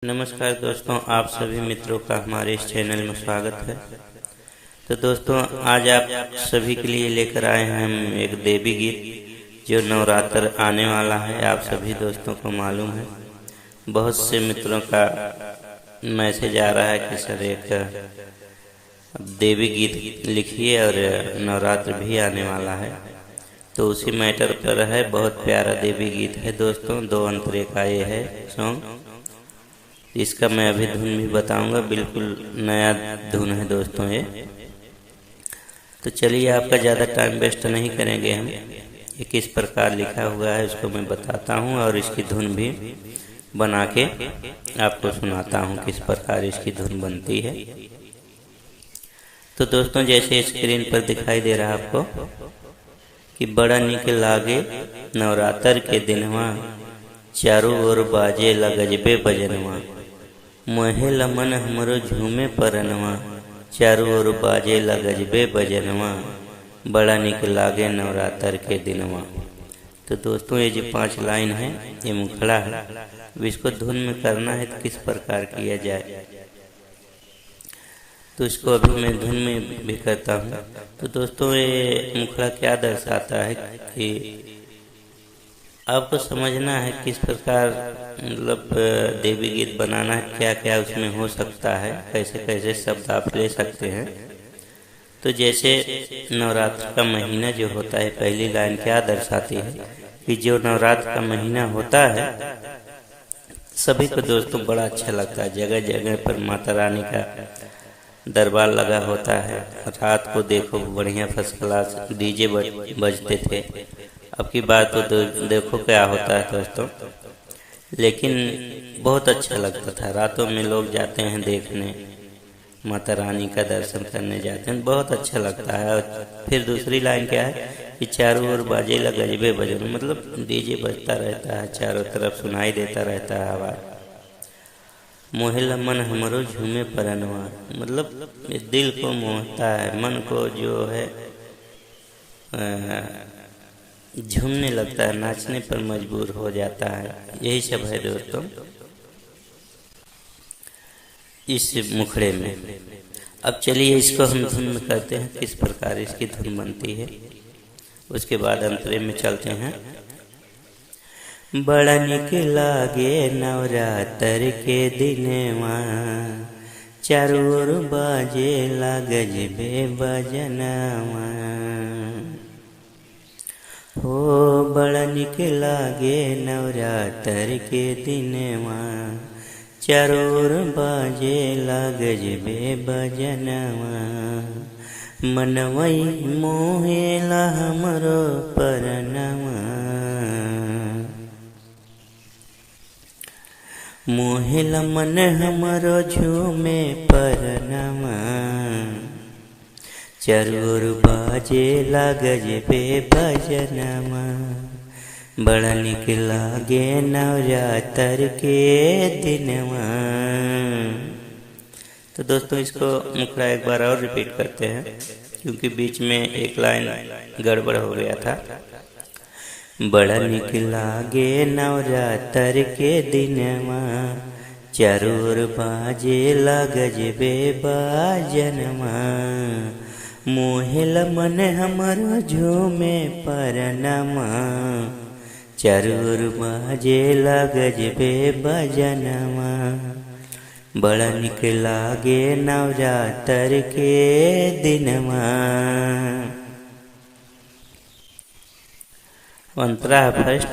नमस्कार दोस्तों, आप सभी मित्रों का हमारे इस चैनल में स्वागत है। तो दोस्तों, आज आप सभी के लिए लेकर आए हैं हम एक देवी गीत जो नवरात्र आने वाला है। आप सभी दोस्तों को मालूम है, बहुत से मित्रों का मैसेज आ रहा है कि सर एक देवी गीत लिखिए और नवरात्र भी आने वाला है। तो उसी मैटर पर है, बहुत प्यारा देवी गीत है दोस्तों। 2 अंतरे का ये है सॉन्ग। इसका मैं अभी धुन भी बताऊंगा, बिल्कुल नया धुन है दोस्तों ये। तो चलिए, आपका ज़्यादा टाइम वेस्ट नहीं करेंगे हम। ये किस प्रकार लिखा हुआ है उसको मैं बताता हूँ और इसकी धुन भी बना के आपको सुनाता हूँ किस प्रकार इसकी धुन बनती है। तो दोस्तों, जैसे स्क्रीन पर दिखाई दे रहा है आपको कि बड़ा निक लागे नवरात्र के दिनवा, चारों ओर बाजे गजबे बजनवा, मोहे लमन हमरो झूमे परनवा, चारों ओर बाजे गजबे बजनवा, बड़ा निक लागे नवरात्र के दिनवा। तो दोस्तों, ये जो 5 लाइन है ये मुखड़ा है। अब इसको धुन में करना है तो किस प्रकार किया जाए, तो इसको अभी मैं धुन में भी करता हूँ। तो दोस्तों, ये मुखड़ा क्या दर्शाता है कि आपको समझना है किस प्रकार मतलब देवी गीत बनाना है, क्या क्या उसमें हो सकता है, कैसे कैसे शब्द आप ले सकते हैं। तो जैसे नवरात्र का महीना जो होता है, पहली लाइन क्या दर्शाती है कि जो नवरात्र का महीना होता है सभी को दोस्तों बड़ा अच्छा लगता है। जगह जगह पर माता रानी का दरबार लगा होता है। रात को देखो बढ़िया फर्स्ट क्लास डीजे बजते थे। अब की बात तो देखो क्या होता है दोस्तों, लेकिन बहुत अच्छा लगता था। रातों में लोग जाते हैं देखने, माता रानी का दर्शन करने जाते हैं, बहुत अच्छा लगता है। और फिर दूसरी लाइन क्या है कि चारों ओर बाजे गजबे बजन, मतलब डीजे बजता रहता है, चारों तरफ सुनाई देता रहता है आवाज़। मोहे लमन हमरो झूमे परनवा, मतलब दिल को मोहता है, मन को जो है झूमने लगता है, नाचने पर मजबूर हो जाता है। यही सब है दोस्तों इस मुखड़े में। अब चलिए इसको हम धुन में करते हैं, किस प्रकार इसकी धुन बनती है। उसके बाद अंतरे में चलते हैं। बड़ा निक लागे नवरात्र के दिनवा, चारों ओर बाजे गजबे बजनवा, हो बड़ा निक लागे नवरात्र के दिनवा, चारों ओर बाजे गजबे बजनवा, मनवई मोहेला हमरो परनवा, मोहेला मन हमरो झूमे परनवा, चारों ओर बाजे गजबे बजनवा, बड़ा निक लागे नवरात्र के दिनवा। तो दोस्तों, इसको मुखड़ा एक बार और रिपीट करते हैं, क्योंकि बीच में एक लाइन गड़बड़ हो गया था। बड़ा निक लागे नवरात्र के दिनवा, चारों ओर बाजे गजबे बजनवा, मोहेला मन हमरो झूमे परनमा, चारों ओर बाजे गजबे बजनवा, बड़ा निक लागे नवरात्र के दिनवा। अंतरा फर्स्ट।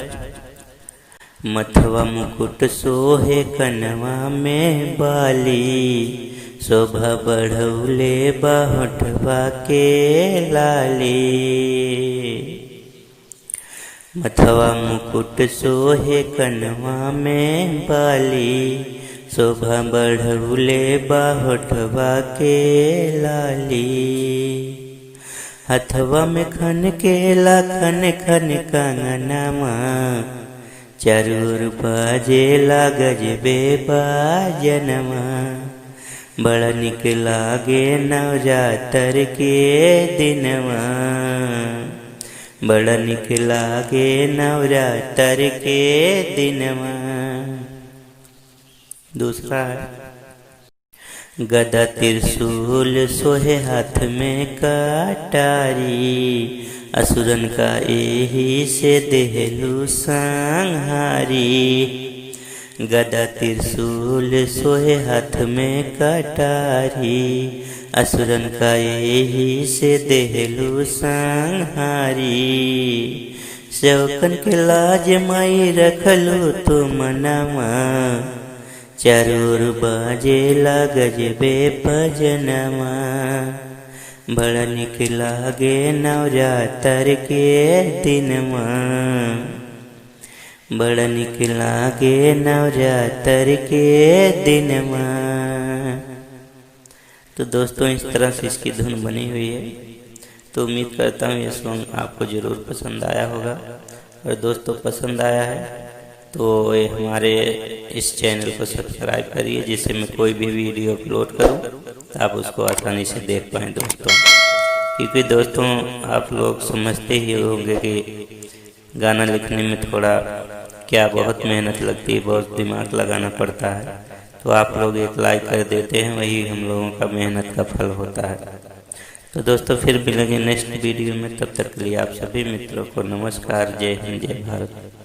मथवा मुकुट सोहे कनवा में बाली, शोभा बढ़ौले होठवा के लाली, मथवा मुकुट सोहे कनवा में बाली, शोभा बढ़ौले होठवा के लाली, हथवा में खन के खन खन कंगनवा, चारों ओर बाजे गजबे बजनवा, बड़ा निक लागे नवरात्र के दिनवा, बड़ा निक लागे नवरात्र के दिनवा। दूसरा है गदा त्रिशूल सोहे हाथ में कटारी, असुरन का एही से देहलू संहारी। गदा त्रिशूल सोहे हाथ में कटारी, असुरन का एही से देहलू संहारी। सेवकन के लाज माई रखलू तो मनमा, चारोर बाजे गजबे भजनमा। बड़ा निक लागे नवरात्र के दिनमा, बड़ा निक लागे नवरात्र के दिनमा। तो दोस्तों इस तरह से इसकी धुन बनी हुई है। तो उम्मीद करता हूँ ये सॉन्ग आपको ज़रूर पसंद आया होगा। और दोस्तों पसंद आया है तो ये हमारे इस चैनल को सब्सक्राइब करिए, जिससे मैं कोई भी वीडियो अपलोड करूं तो आप उसको आसानी से देख पाएँ दोस्तों। क्योंकि दोस्तों आप लोग समझते ही होंगे कि गाना लिखने में थोड़ा क्या बहुत मेहनत लगती है, बहुत दिमाग लगाना पड़ता है। तो आप लोग एक लाइक कर देते हैं, वही हम लोगों का मेहनत का फल होता है। तो दोस्तों फिर मिलेंगे नेक्स्ट वीडियो में, तब तक के लिए आप सभी मित्रों को नमस्कार। जय हिंद, जय भारत।